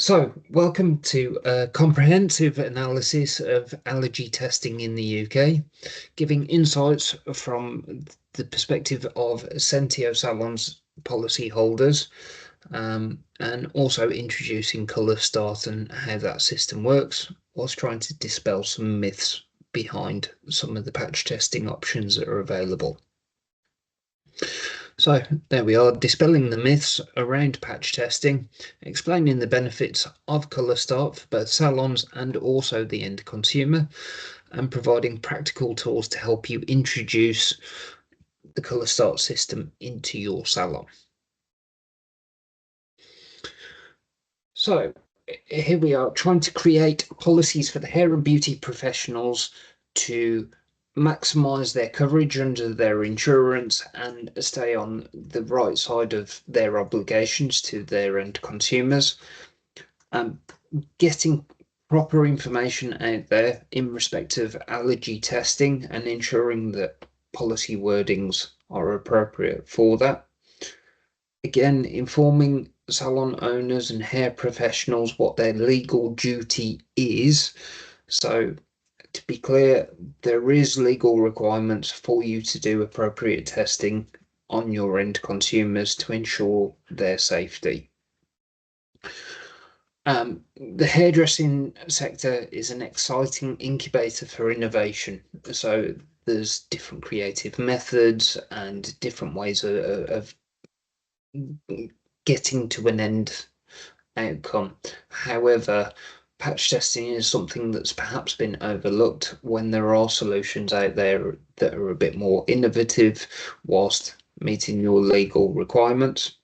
So, welcome to a comprehensive analysis of allergy testing in the UK, giving insights from the perspective of Sentio Salons policyholders, and also introducing Colourstart and how that system works, whilst trying to dispel some myths behind some of the patch testing options that are available. So there we are, dispelling the myths around patch testing, explaining the benefits of Colourstart for both salons and also the end consumer, and providing practical tools to help you introduce the Colourstart system into your salon. So here we are, trying to create policies for the hair and beauty professionals to maximize their coverage under their insurance and stay on the right side of their obligations to their end consumers. Getting proper information out there in respect of allergy testing and ensuring that policy wordings are appropriate for that. Again, informing salon owners and hair professionals what their legal duty is. So to be clear, there is legal requirements for you to do appropriate testing on your end consumers to ensure their safety. The hairdressing sector is an exciting incubator for innovation. So there's different creative methods and different ways of getting to an end outcome. However, patch testing is something that's perhaps been overlooked when there are solutions out there that are a bit more innovative whilst meeting your legal requirements.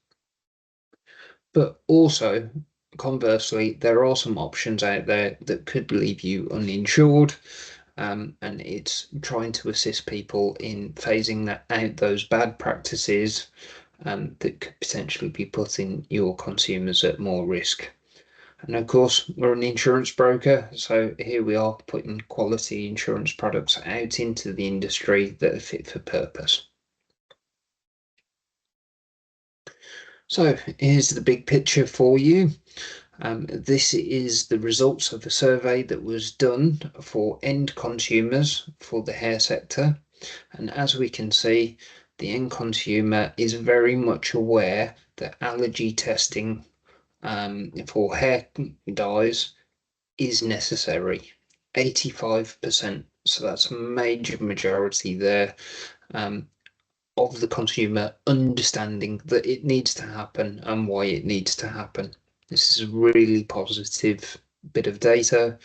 But also, conversely, there are some options out there that could leave you uninsured. And it's trying to assist people in phasing out those bad practices that could potentially be putting your consumers at more risk. And of course, we're an insurance broker, so here we are putting quality insurance products out into the industry that are fit for purpose. So here's the big picture for you. This is the results of a survey that was done for end consumers for the hair sector. And as we can see, the end consumer is very much aware that allergy testing for hair dyes is necessary. 85%. So that's a major majority there of the consumer understanding that it needs to happen and why it needs to happen. This is a really positive bit of data,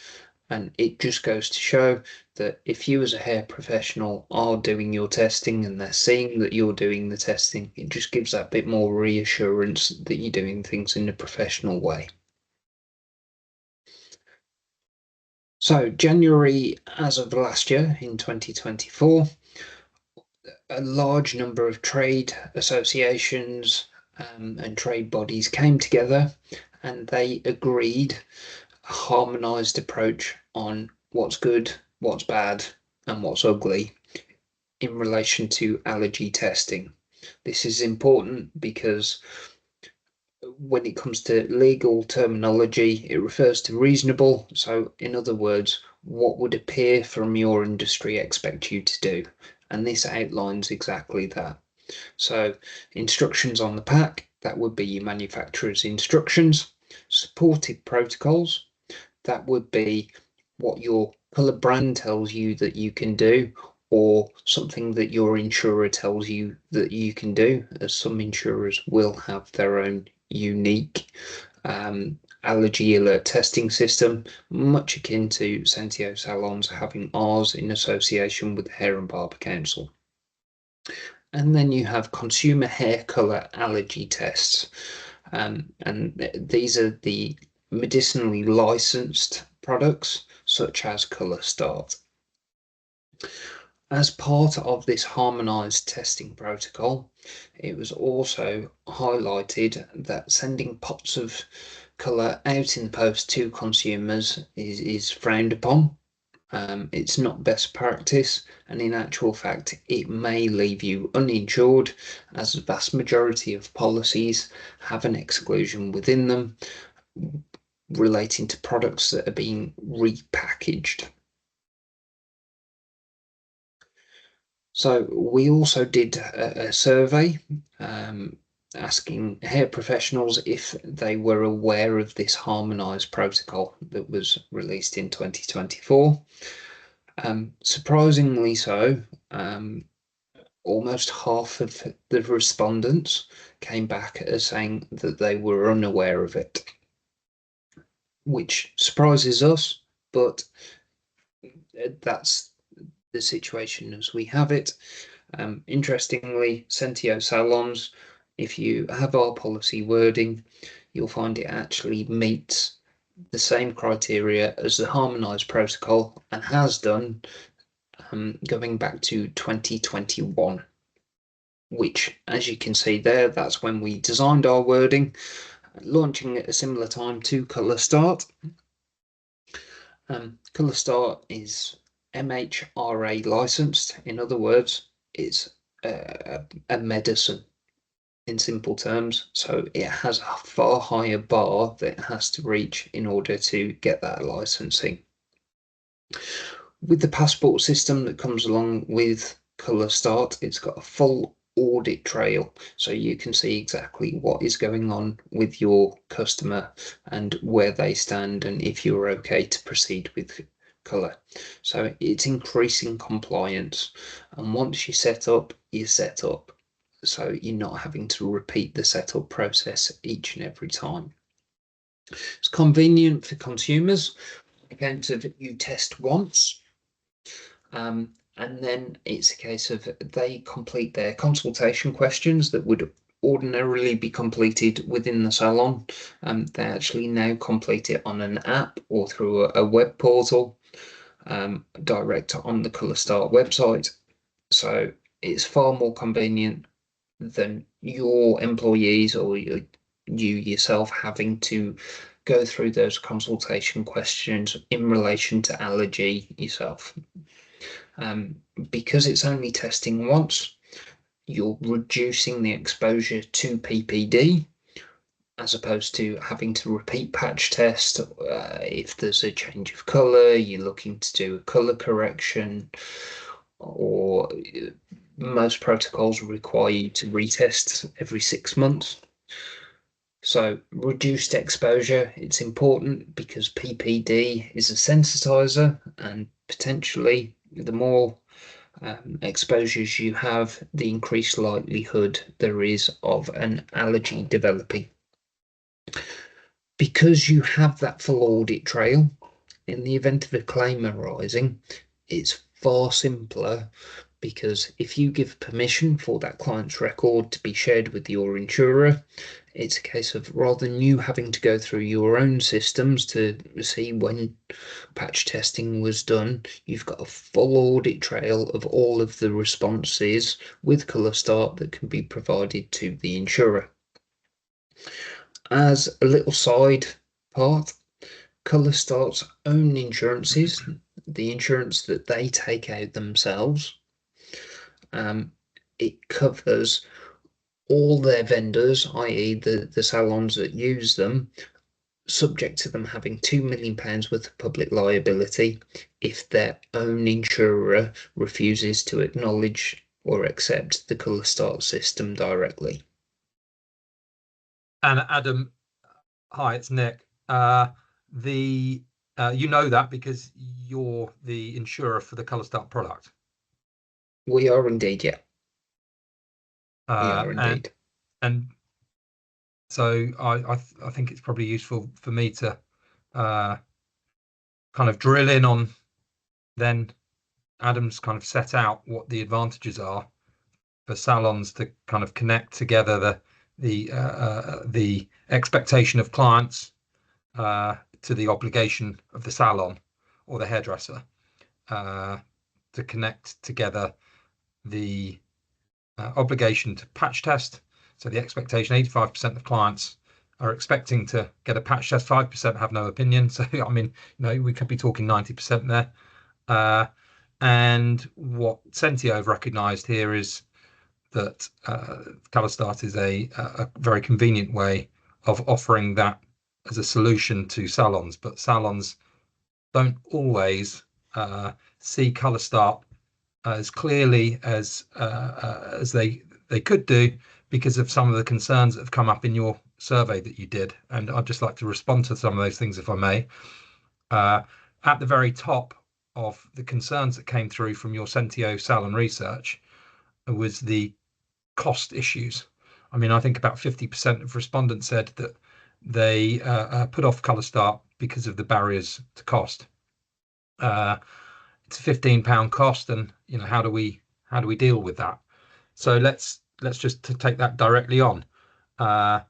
and it just goes to show that if you as a hair professional are doing your testing and they're seeing that you're doing the testing, it just gives that bit more reassurance that you're doing things in a professional way. So January, as of last year in 2024, a large number of trade associations and trade bodies came together and they agreed a harmonized approach on what's good, what's bad, and what's ugly in relation to allergy testing. This is important because when it comes to legal terminology, it refers to reasonable. So, in other words, what would a peer from your industry expect you to do? And this outlines exactly that. So, instructions on the pack, that would be your manufacturer's instructions. Supported protocols, that would be what your colour brand tells you that you can do, or something that your insurer tells you that you can do, as some insurers will have their own unique allergy alert testing system, much akin to Sentio Salons having ours in association with the Hair and Barber Council. And then you have consumer hair colour allergy tests. And these are the medicinally licensed products, such as Colourstart. As part of this harmonized testing protocol, it was also highlighted that sending pots of colour out in the post to consumers is frowned upon. It's not best practice, and in actual fact, it may leave you uninsured, as the vast majority of policies have an exclusion within them relating to products that are being repackaged. So we also did a survey asking hair professionals if they were aware of this harmonised protocol that was released in 2024. Surprisingly so, almost half of the respondents came back as saying that they were unaware of it, which surprises us, but that's the situation as we have it. Interestingly, Sentio Salons, if you have our policy wording, you'll find it actually meets the same criteria as the harmonised protocol and has done going back to 2021, which, as you can see there, that's when we designed our wording, launching at a similar time to Colourstart. Colourstart is MHRA licensed. In other words, it's a medicine in simple terms. So it has a far higher bar that it has to reach in order to get that licensing. With the passport system that comes along with Colourstart, it's got a full audit trail, so you can see exactly what is going on with your customer and where they stand and if you're okay to proceed with colour. So it's increasing compliance, and once you set up, you set up. So you're not having to repeat the setup process each and every time. It's convenient for consumers. Again, so that you test once, and then it's a case of they complete their consultation questions that would ordinarily be completed within the salon. They actually now complete it on an app or through a web portal, direct on the Colourstart website. So it's far more convenient than your employees or you yourself having to go through those consultation questions in relation to allergy yourself. Because it's only testing once, you're reducing the exposure to PPD as opposed to having to repeat patch test. If there's a change of colour, you're looking to do a colour correction, or most protocols require you to retest every 6 months. So reduced exposure, it's important because PPD is a sensitizer, and potentially the more exposures you have, the increased likelihood there is of an allergy developing. Because you have that full audit trail, in the event of a claim arising, it's far simpler, because if you give permission for that client's record to be shared with your insurer, it's a case of, rather than you having to go through your own systems to see when patch testing was done, you've got a full audit trail of all of the responses with Colourstart that can be provided to the insurer. As a little side part, Colourstart own insurances, the insurance that they take out themselves, it covers all their vendors, i.e. the salons that use them, subject to them having £2 million worth of public liability if their own insurer refuses to acknowledge or accept the Colourstart system directly. And Adam, hi, it's Nick. You know that because you're the insurer for the Colourstart product. We are indeed, yeah. We are indeed. And so I think it's probably useful for me to kind of drill in on then Adam's kind of set out what the advantages are for salons to kind of connect together the expectation of clients to the obligation of the salon or the hairdresser, to connect together the obligation to patch test. So the expectation, 85% of clients are expecting to get a patch test, 5% have no opinion. So, I mean, we could be talking 90% there. And what Sentio have recognised here is that Colourstart is a very convenient way of offering that as a solution to salons, but salons don't always see Colourstart as clearly as they could do, because of some of the concerns that have come up in your survey that you did. And I'd just like to respond to some of those things, if I may. At the very top of the concerns that came through from your Sentio Salon Research was the cost issues. I mean, I think about 50% of respondents said that they put off Colourstart because of the barriers to cost. It's a £15 cost, and how do we deal with that? So let's just take that directly on. Our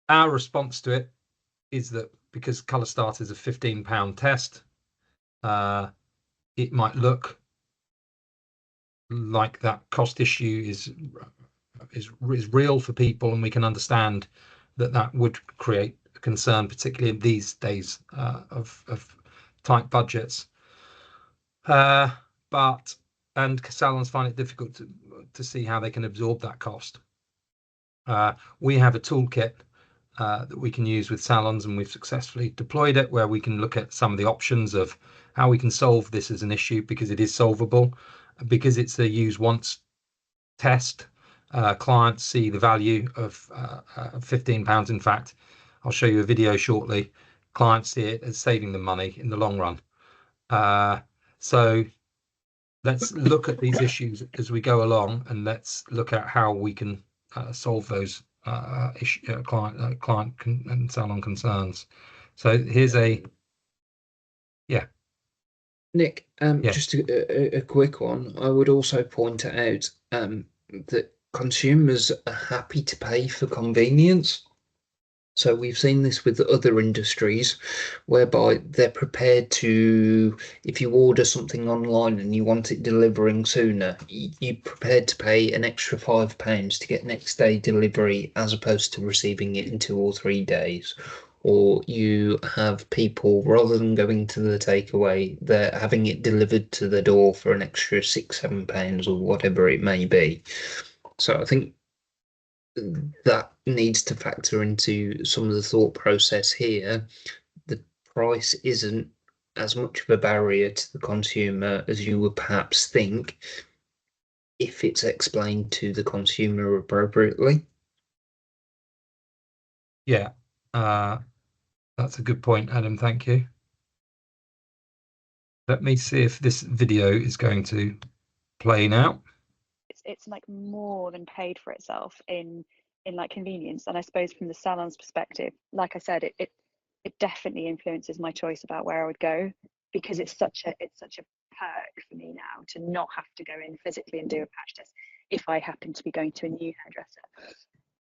response to it is that because Colourstart is a £15 test, it might look like that cost issue is real for people, and we can understand that would create a concern, particularly in these days of tight budgets. And salons find it difficult to see how they can absorb that cost. We have a toolkit that we can use with salons, and we've successfully deployed it, where we can look at some of the options of how we can solve this as an issue, because it is solvable, because it's a use once test. Clients see the value of £15. In fact, I'll show you a video shortly. Clients see it as saving them money in the long run. So let's look at these issues as we go along, and let's look at how we can solve those client and salon concerns. So here's Nick, just a quick one. I would also point out that consumers are happy to pay for convenience. So we've seen this with other industries, whereby they're prepared to, if you order something online and you want it delivering sooner, you're prepared to pay an extra £5 to get next day delivery, as opposed to receiving it in 2 or 3 days. Or you have people, rather than going to the takeaway, they're having it delivered to the door for an extra £6, £7, or whatever it may be. So I think that needs to factor into some of the thought process here. The price isn't as much of a barrier to the consumer as you would perhaps think, if it's explained to the consumer appropriately. Yeah, that's a good point, Adam. Thank you. Let me see if this video is going to play now. It's like more than paid for itself in like convenience. And I suppose from the salon's perspective, like I said, it definitely influences my choice about where I would go, because it's such a perk for me now to not have to go in physically and do a patch test if I happen to be going to a new hairdresser.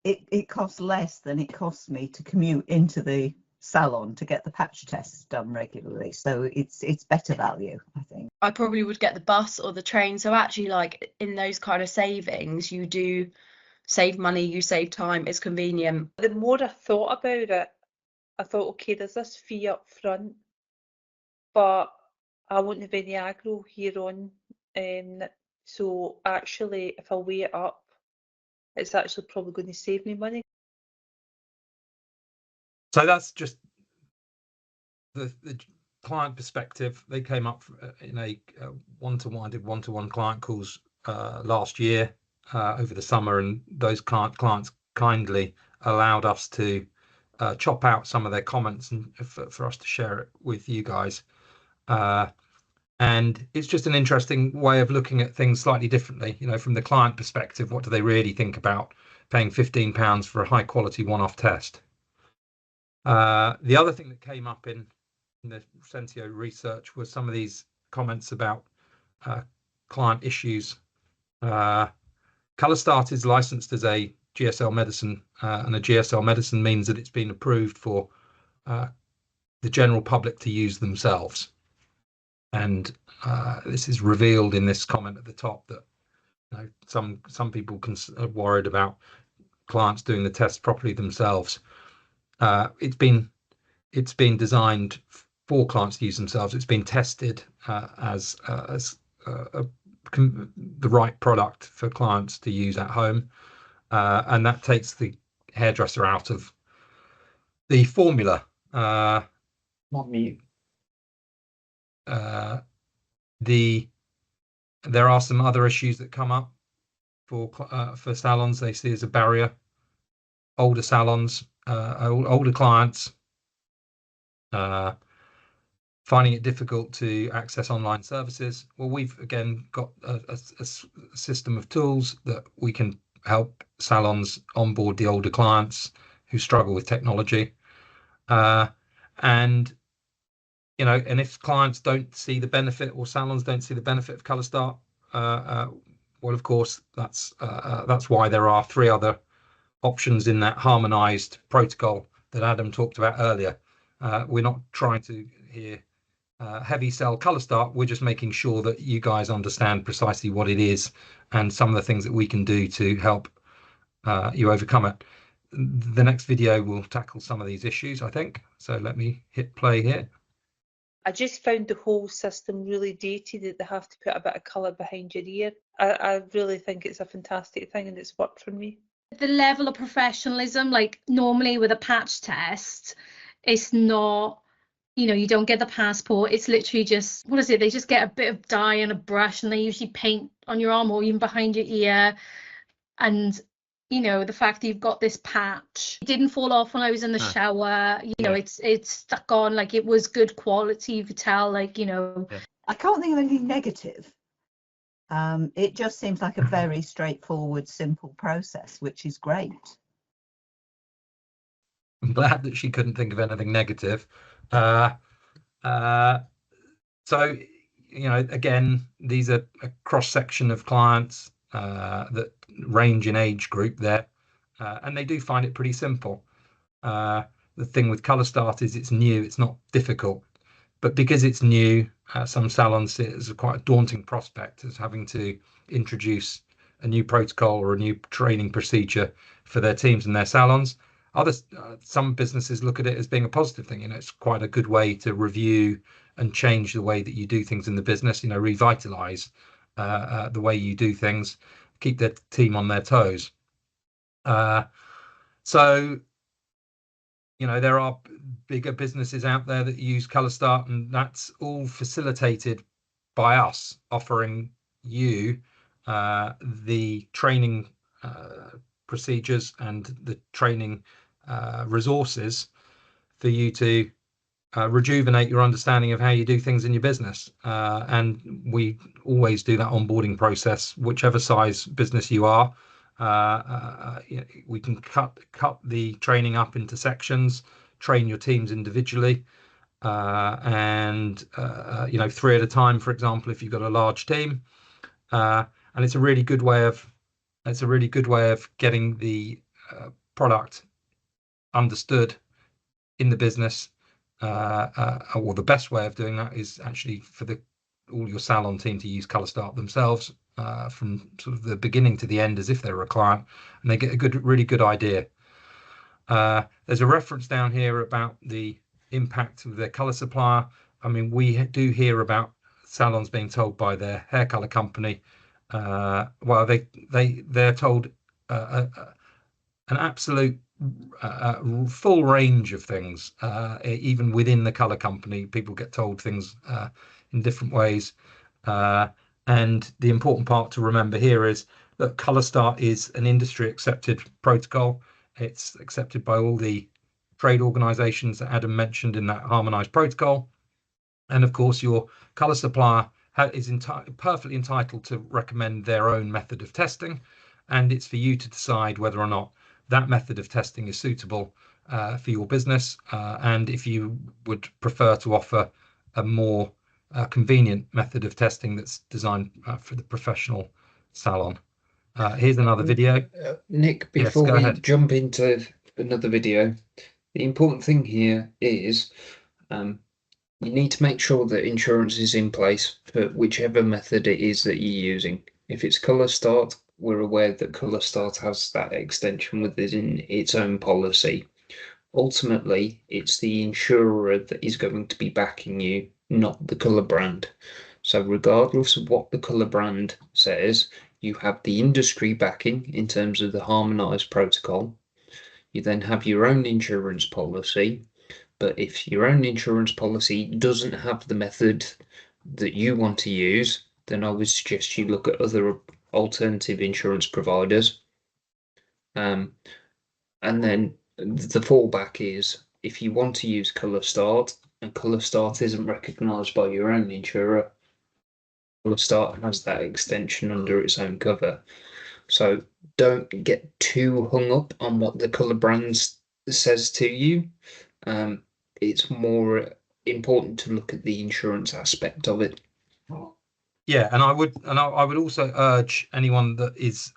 It costs less than it costs me to commute into the salon to get the patch tests done regularly, so it's better value, I think. I probably would get the bus or the train. So actually, like, in those kind of savings, you do save money, you save time, it's convenient. The more I thought about it, I thought, okay, there's this fee up front, but I won't have any aggro here on. So actually, if I weigh it up, it's actually probably going to save me money. So that's just the client perspective. They came up in a one-to-one, did one-to-one client calls last year over the summer, and those clients kindly allowed us to chop out some of their comments and for us to share it with you guys. And it's just an interesting way of looking at things slightly differently. From the client perspective, what do they really think about paying £15 for a high quality one-off test? The other thing that came up in the Sentio research was some of these comments about client issues. Colourstart is licensed as a GSL medicine, and a GSL medicine means that it's been approved for the general public to use themselves. And this is revealed in this comment at the top, that some people are worried about clients doing the test properly themselves. It's been designed for clients to use themselves. It's been tested as the right product for clients to use at home, and that takes the hairdresser out of The formula. Not mute. There are some other issues that come up for salons they see as a barrier. Older salons, older clients, finding it difficult to access online services. Well, we've again got a system of tools that we can help salons onboard the older clients who struggle with technology. And and if clients don't see the benefit, or salons don't see the benefit of Colourstart, well, of course, that's why there are 3 other options in that harmonized protocol that Adam talked about earlier. We're not trying to here heavy sell Colourstart. We're just making sure that you guys understand precisely what it is and some of the things that we can do to help you overcome it. The next video will tackle some of these issues, I think. So let me hit play here. I just found the whole system really dated, that they have to put a bit of colour behind your ear. I really think it's a fantastic thing, and it's worked for me. The level of professionalism, like normally with a patch test, it's not, you don't get the passport. It's literally just, what is it? They just get a bit of dye and a brush, and they usually paint on your arm or even behind your ear. And the fact that you've got this patch, it didn't fall off when I was in the shower. It's stuck on, like it was good quality. You could tell, like I can't think of anything negative. It just seems like a very straightforward, simple process, which is great. I'm glad that she couldn't think of anything negative. So again, these are a cross section of clients that range in age group there, and they do find it pretty simple. The thing with Colourstart is it's new, it's not difficult, but because it's new, some salons see it as quite a daunting prospect, as having to introduce a new protocol or a new training procedure for their teams and their salons. Some businesses look at it as being a positive thing. It's quite a good way to review and change the way that you do things in the business, revitalize the way you do things, keep their team on their toes. So there are bigger businesses out there that use Colourstart, and that's all facilitated by us offering you the training procedures and the training resources for you to rejuvenate your understanding of how you do things in your business. And we always do that onboarding process, whichever size business you are. We can cut the training up into sections, train your teams individually, and 3 at a time, for example, if you've got a large team. And it's a really good way of getting the product understood in the business. Or the best way of doing that is actually for all your salon team to use Colourstart themselves, from sort of the beginning to the end, as if they were a client, and they get a really good idea. There's a reference down here about the impact of their colour supplier. I mean, we do hear about salons being told by their hair colour company, well, they're told an absolute full range of things. Even within the colour company, people get told things in different ways. And the important part to remember here is that Colourstart is an industry accepted protocol. It's accepted by all the trade organisations that Adam mentioned in that harmonised protocol. And of course, your colour supplier is perfectly entitled to recommend their own method of testing. And it's for you to decide whether or not that method of testing is suitable for your business, and if you would prefer to offer a more convenient method of testing that's designed for the professional salon. Here's another video. Nick, before we jump into another video, the important thing here is you need to make sure that insurance is in place for whichever method it is that you're using. If it's Colourstart, we're aware that Colourstart has that extension within its own policy. Ultimately, it's the insurer that is going to be backing you, not the colour brand. So regardless of what the colour brand says, you have the industry backing in terms of the harmonised protocol. You then have your own insurance policy, but if your own insurance policy doesn't have the method that you want to use, then I would suggest you look at other alternative insurance providers. And then the fallback is if you want to use Colourstart and Colourstart isn't recognised by your own insurer, Colourstart has that extension under its own cover. So don't get too hung up on what the colour brand says to you. It's more important to look at the insurance aspect of it. Yeah, and I would also urge anyone that is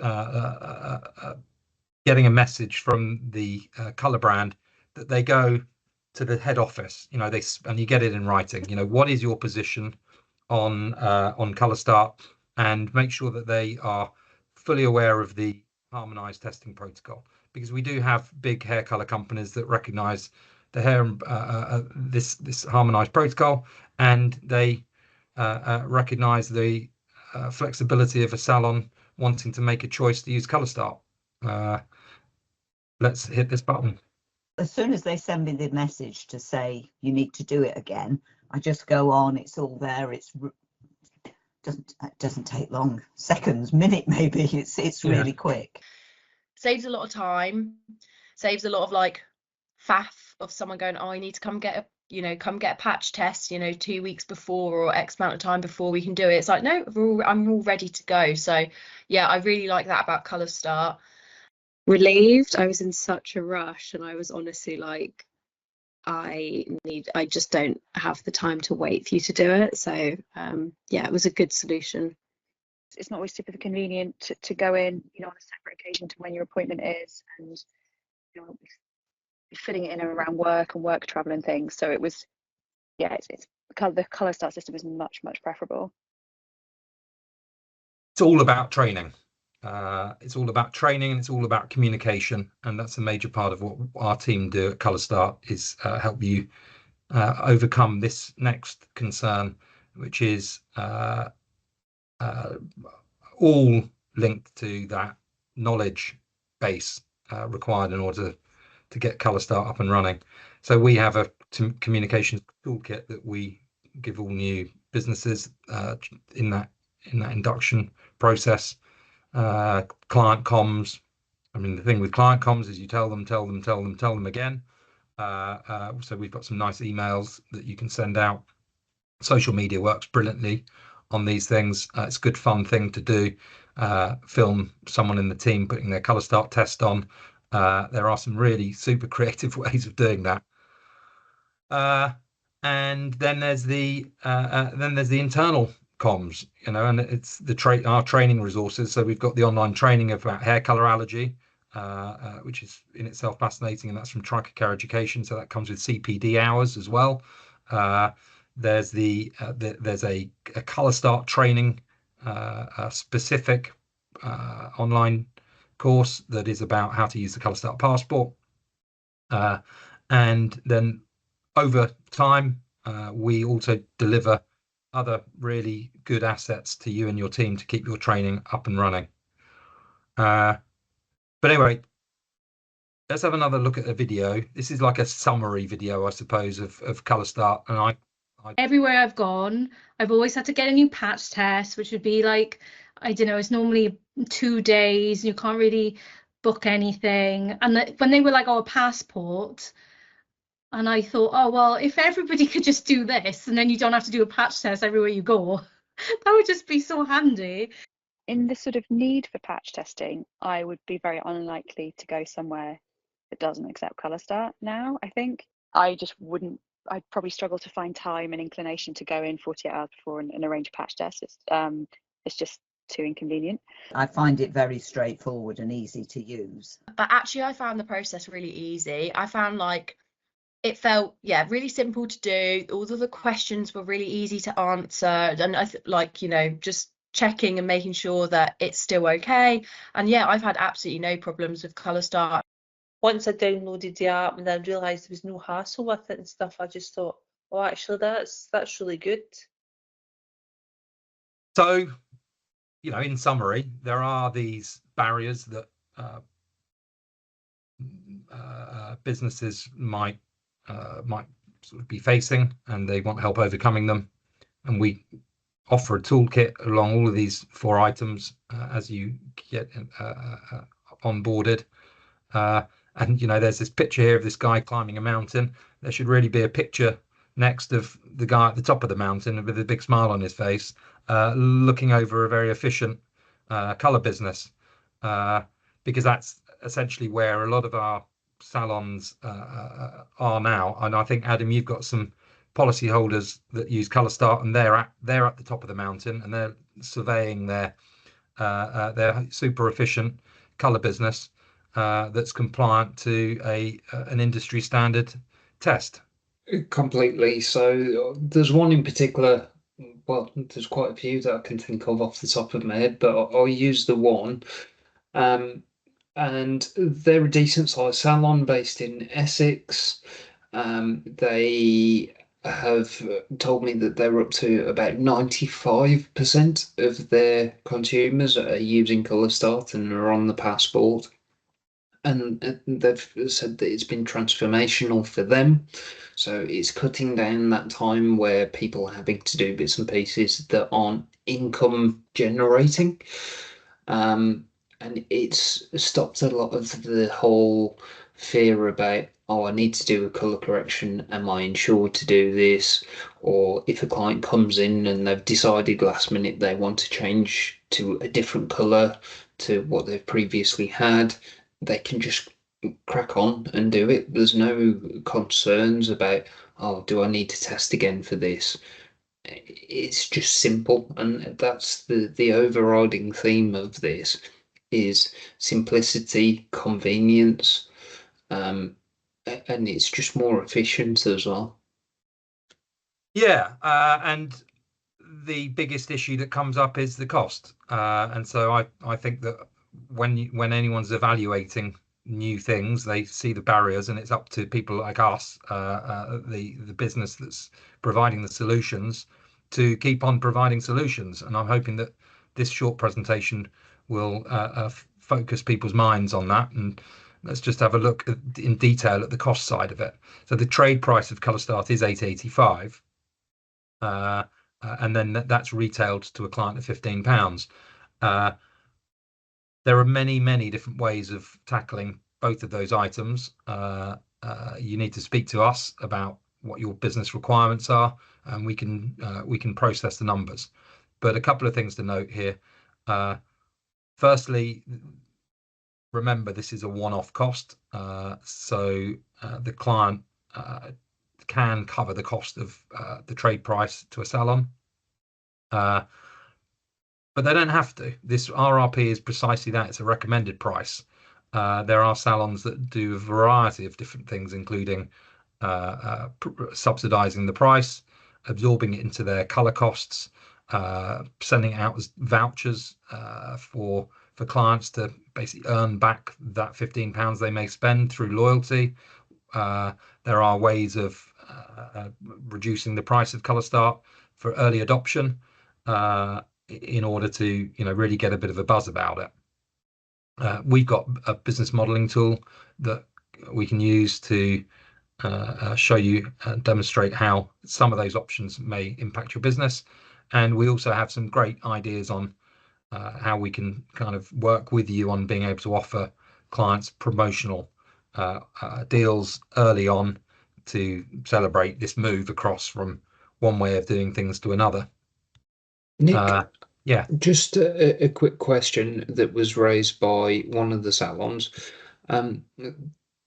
getting a message from the colour brand that they go to the head office. You know, and you get it in writing. You know, what is your position on Colourstart, and make sure that they are fully aware of the harmonized testing protocol, because we do have big hair color companies that recognize the hair this harmonized protocol, and they recognize the flexibility of a salon wanting to make a choice to use Colourstart. Let's hit this button. As soon as they send me the message to say you need to do it again, I just go on, it's all there, it doesn't take long, seconds, minute maybe, it's really quick. Saves a lot of time, saves a lot of like faff of someone going, oh, I need to come get a patch test, 2 weeks before or X amount of time before we can do it. It's like, no, I'm all ready to go. So yeah, I really like that about Colourstart. Relieved. I was in such a rush, and I was honestly like, I just don't have the time to wait for you to do it. So yeah, it was a good solution. It's not always super convenient to go in, on a separate occasion to when your appointment is, and fitting it in and around work and work travel and things. So it was, yeah, the Colourstart system is much preferable. It's all about training. It's all about training, and it's all about communication, and that's a major part of what our team do at Colourstart, is help you overcome this next concern, which is all linked to that knowledge base required in order to get Colourstart up and running. So we have a communications toolkit that we give all new businesses in that induction process. Client comms. I mean, the thing with client comms is you tell them again. So we've got some nice emails that you can send out. Social media works brilliantly on these things. It's a good fun thing to do. Film someone in the team putting their Colourstart test on. There are some really super creative ways of doing that. And then there's the internal comms, and it's our training resources. So we've got the online training about hair color allergy, which is in itself fascinating, and that's from Trichocare Education. So that comes with CPD hours as well. There's there's a Colourstart training specific online course that is about how to use the Colourstart passport, and then over time we also deliver other really good assets to you and your team to keep your training up and running. But anyway, let's have another look at a video. This is like a summary video, I suppose, of Colourstart. And everywhere I've gone, I've always had to get a new patch test, which would be like, I don't know, it's normally 2 days. You can't really book anything. And when they were like, oh, a passport, and I thought, oh, well, if everybody could just do this, and then you don't have to do a patch test everywhere you go, that would just be so handy. In the sort of need for patch testing, I would be very unlikely to go somewhere that doesn't accept Colourstart now, I think. I'd probably struggle to find time and inclination to go in 48 hours before and arrange a patch test. It's just too inconvenient. I find it very straightforward and easy to use. But actually, I found the process really easy. I found like it felt, really simple to do. All of the questions were really easy to answer, and just checking and making sure that it's still okay. And I've had absolutely no problems with Colourstart. Once I downloaded the app and then realised there was no hassle with it and stuff, I just thought, oh, actually, that's really good. So, in summary, there are these barriers that businesses might sort of be facing, and they want help overcoming them. And we offer a toolkit along all of these 4 items as you get onboarded. And there's this picture here of this guy climbing a mountain. There should really be a picture next of the guy at the top of the mountain with a big smile on his face, looking over a very efficient colour business, because that's essentially where a lot of our salons are now. And I think, Adam, you've got some policyholders that use Colourstart, and they're at the top of the mountain, and they're surveying their super efficient colour business that's compliant to an industry standard test. Completely. So there's one in particular. Well, there's quite a few that I can think of off the top of my head, but I'll use the one. And they're a decent sized salon based in Essex. They have told me that they're up to about 95% of their consumers are using Colourstart and are on the passport. And they've said that it's been transformational for them. So it's cutting down that time where people are having to do bits and pieces that aren't income generating. And it's stopped a lot of the whole fear about, oh, I need to do a colour correction. Am I insured to do this? Or if a client comes in and they've decided last minute they want to change to a different colour to what they've previously had, they can just crack on and do it. There's no concerns about, oh, do I need to test again for this? It's just simple, and that's the overriding theme of this is simplicity, convenience, and it's just more efficient as well. Yeah, and the biggest issue that comes up is the cost, and so I think that when anyone's evaluating new things, they see the barriers, and it's up to people like us, the business that's providing the solutions, to keep on providing solutions. And I'm hoping that this short presentation will focus people's minds on that. And let's just have a look in detail at the cost side of it. So the trade price of Colourstart is £8.85, and then that's retailed to a client at £15. There are many different ways of tackling both of those items. You need to speak to us about what your business requirements are, and we can process the numbers. But a couple of things to note here. Firstly, remember this is a one-off cost, so the client can cover the cost of the trade price to a salon. But they don't have to. This RRP is precisely that. It's a recommended price. There are salons that do a variety of different things, including subsidizing the price, absorbing it into their color costs, sending it out as vouchers for clients to basically earn back that £15 they may spend through loyalty. There are ways of reducing the price of Colourstart for early adoption, in order to really get a bit of a buzz about it. We've got a business modeling tool that we can use to show you and demonstrate how some of those options may impact your business. And we also have some great ideas on how we can kind of work with you on being able to offer clients promotional deals early on to celebrate this move across from one way of doing things to another. Nick, yeah, just a quick question that was raised by one of the salons.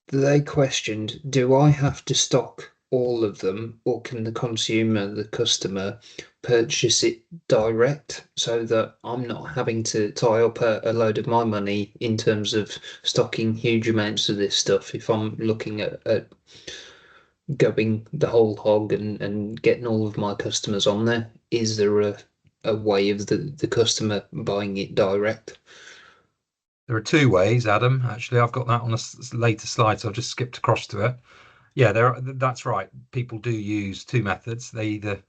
They questioned, do I have to stock all of them, or can the consumer, the customer, purchase it direct so that I'm not having to tie up a load of my money in terms of stocking huge amounts of this stuff if I'm looking at going the whole hog and getting all of my customers on there? Is there a way of the customer buying it direct? There are two ways, Adam. Actually, I've got that on a later slide, so I've just skipped across to it. Yeah, that's right. People do use two methods. They either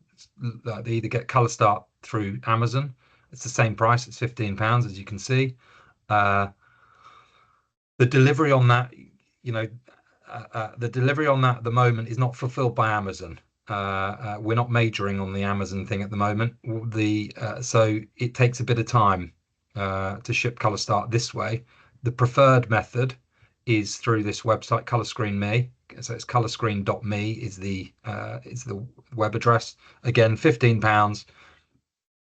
get Colourstart through Amazon. It's the same price. It's £15, as you can see. The delivery on that, the delivery on that at the moment is not fulfilled by Amazon. We're not majoring on the Amazon thing at the moment. So it takes a bit of time to ship Colourstart this way. The preferred method is through this website, Colorscreen Me. So it's colorscreen.me is the web address. Again, £15.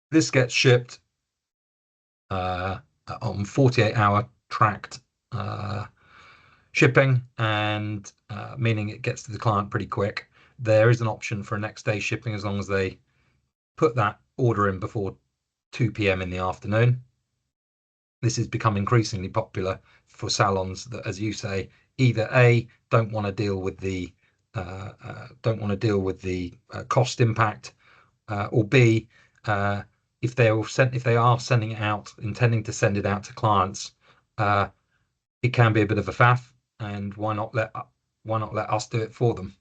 This gets shipped on 48-hour tracked shipping, and meaning it gets to the client pretty quick. There is an option for a next day shipping as long as they put that order in before 2 p.m. in the afternoon. This has become increasingly popular for salons that, as you say, either A, don't want to deal with the cost impact, or B, if they are sending it out, intending to send it out to clients, it can be a bit of a faff, and why not let us do it for them?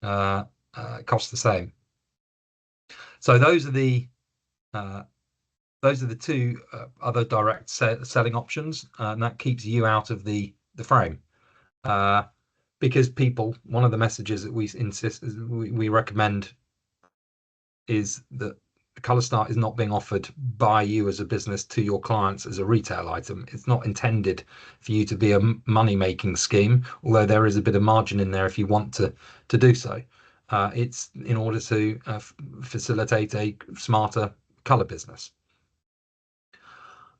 It costs the same. So those are the two other direct selling options, and that keeps you out of the frame. Because one of the messages that we recommend is that Colourstart is not being offered by you as a business to your clients as a retail item. It's not intended for you to be a money-making scheme, although there is a bit of margin in there if you want to do so. It's in order to facilitate a smarter colour business.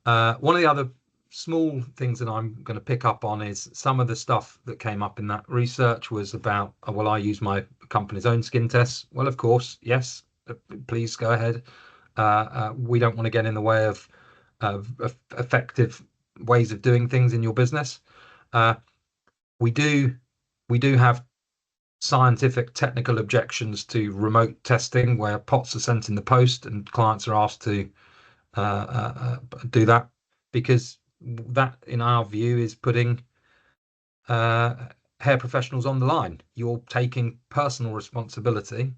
One of the other small things that I'm going to pick up on is some of the stuff that came up in that research was about, well, I use my company's own skin tests. Well, of course, yes, please go ahead. We don't want to get in the way of effective ways of doing things in your business. We do have scientific technical objections to remote testing where pots are sent in the post and clients are asked to do that, because that, in our view, is putting hair professionals on the line. You're taking personal responsibility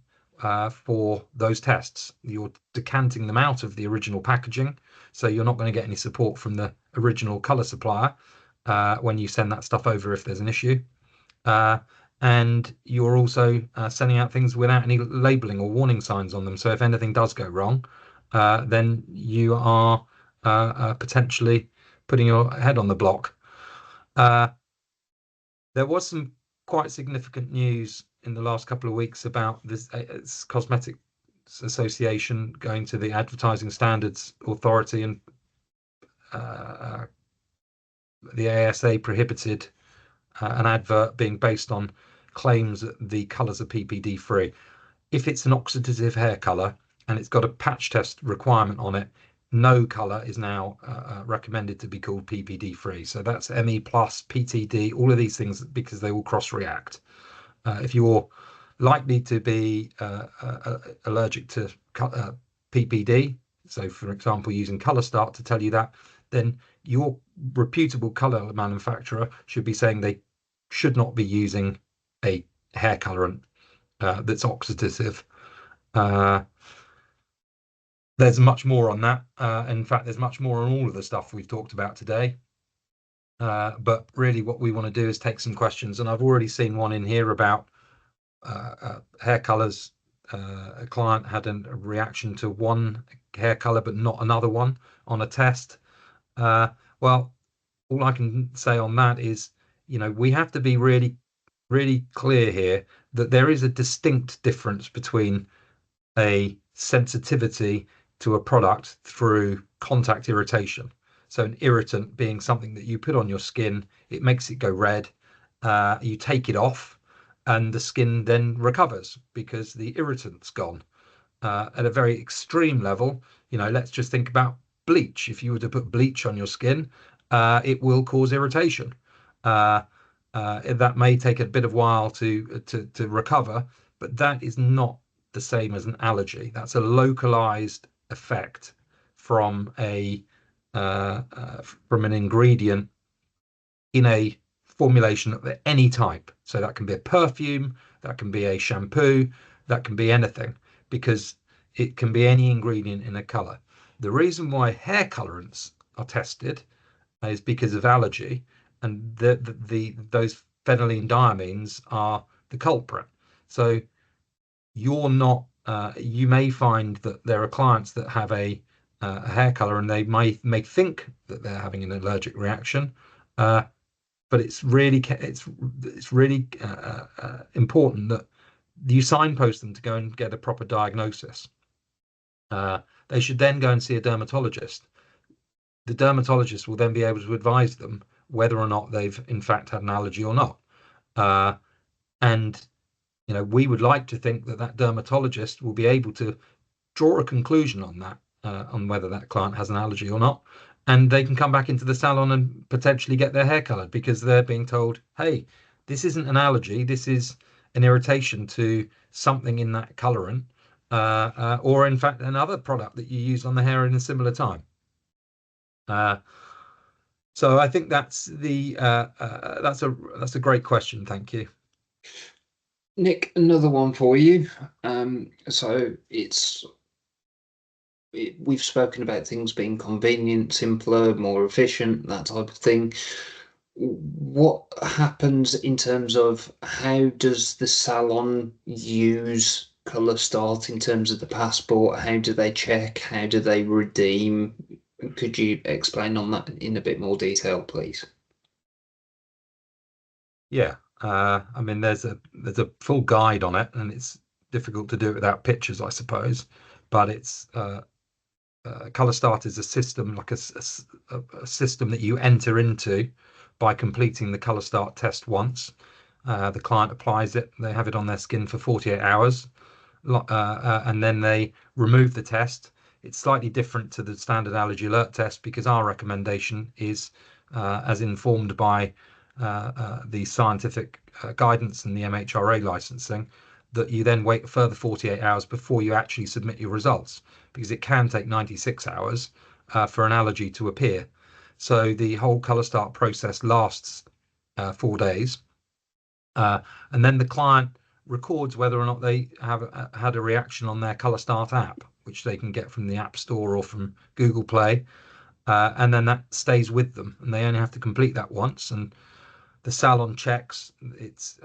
for those tests. You're decanting them out of the original packaging, so you're not going to get any support from the original colour supplier when you send that stuff over if there's an issue. And you're also sending out things without any labelling or warning signs on them. So if anything does go wrong, then you are potentially putting your head on the block. There was some quite significant news in the last couple of weeks about this Cosmetics Association going to the Advertising Standards Authority, and the ASA prohibited an advert being based on claims that the colours are PPD-free. If it's an oxidative hair colour and it's got a patch test requirement on it, no colour is now recommended to be called PPD-free. So that's ME+, PTD, all of these things, because they all cross-react. If you're likely to be allergic to PPD, so for example using Colourstart to tell you that, then your reputable colour manufacturer should be saying they should not be using a hair colorant that's oxidative. There's much more on that. In fact, there's much more on all of the stuff we've talked about today. But really what we want to do is take some questions, and I've already seen one in here about hair colors. A client had a reaction to one hair color but not another one on a test. Well, all I can say on that is, we have to be really, really clear here that there is a distinct difference between a sensitivity to a product through contact irritation. So an irritant being something that you put on your skin, it makes it go red, you take it off, and the skin then recovers because the irritant's gone. At a very extreme level, let's just think about bleach. If you were to put bleach on your skin, it will cause irritation. That may take a bit of while to recover, but that is not the same as an allergy. That's a localized effect from an ingredient in a formulation of any type. So that can be a perfume, that can be a shampoo, that can be anything, because it can be any ingredient in a color. The reason why hair colorants are tested is because of allergy, and those phenylene diamines are the culprit. So you're not, you may find that there are clients that have a hair color and they may think that they're having an allergic reaction, but it's really important that you signpost them to go and get a proper diagnosis. They should then go and see a dermatologist. The dermatologist will then be able to advise them whether or not they've in fact had an allergy or not. And we would like to think that that dermatologist will be able to draw a conclusion on that, on whether that client has an allergy or not, and they can come back into the salon and potentially get their hair colored because they're being told, hey, this isn't an allergy, this is an irritation to something in that colorant, or in fact another product that you use on the hair in a similar time. So I think that's a great question. Thank you, Nick. Another one for you. So we've spoken about things being convenient, simpler, more efficient, that type of thing. What happens in terms of how does the salon use Colourstart in terms of the passport? How do they check? How do they redeem? Could you explain on that in a bit more detail, please? Yeah, I mean, there's a full guide on it, and it's difficult to do it without pictures, I suppose. But it's Colourstart is a system, like a system that you enter into by completing the Colourstart test once. The client applies it, they have it on their skin for 48 hours, and then they remove the test. It's slightly different to the standard allergy alert test because our recommendation is, as informed by the scientific guidance and the MHRA licensing, that you then wait a further 48 hours before you actually submit your results, because it can take 96 hours for an allergy to appear. So the whole Colourstart process lasts 4 days, and then the client records whether or not they have had a reaction on their Colourstart app, which they can get from the App Store or from Google Play, and then that stays with them, and they only have to complete that once. And the salon checks, it's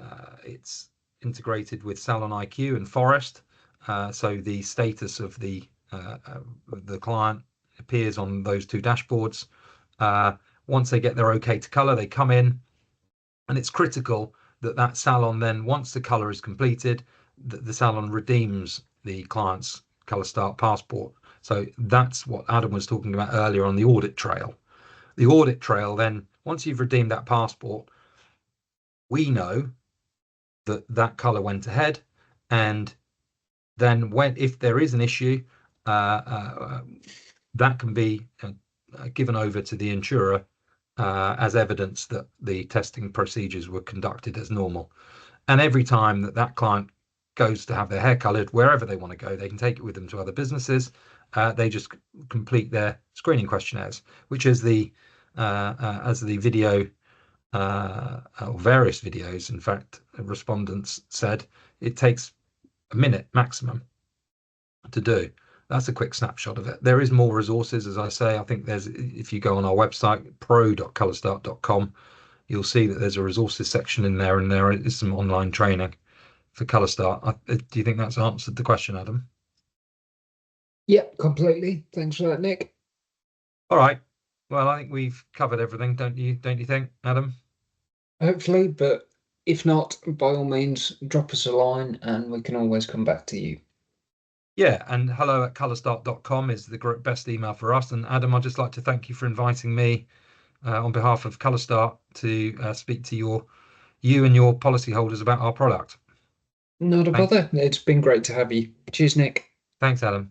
integrated with Salon IQ and Forest, so the status of the client appears on those two dashboards. Once they get their okay to color, they come in, and it's critical that salon then, once the color is completed, the salon redeems the client's Colourstart passport. So that's what Adam was talking about earlier on the audit trail. The audit trail then, once you've redeemed that passport, we know that color went ahead, and then if there is an issue, that can be given over to the insurer as evidence that the testing procedures were conducted as normal. And every time that client goes to have their hair colored, wherever they want to go, they can take it with them to other businesses. They just complete their screening questionnaires, which as the video or various videos, in fact, respondents said, it takes a minute maximum to do. That's a quick snapshot of it. There is more resources, as I say. I think if you go on our website, pro.colourstart.com, you'll see that there's a resources section in there, and there is some online training for Colourstart. Do you think that's answered the question, Adam? Yep, completely. Thanks for that, Nick. All right. Well, I think we've covered everything, don't you think, Adam? Hopefully, but if not, by all means, drop us a line and we can always come back to you. Yeah, and hello@colourstart.com is the best email for us. And Adam, I'd just like to thank you for inviting me on behalf of Colourstart to speak to you and your policyholders about our product. Not a bother. It's been great to have you. Cheers, Nick. Thanks, Adam.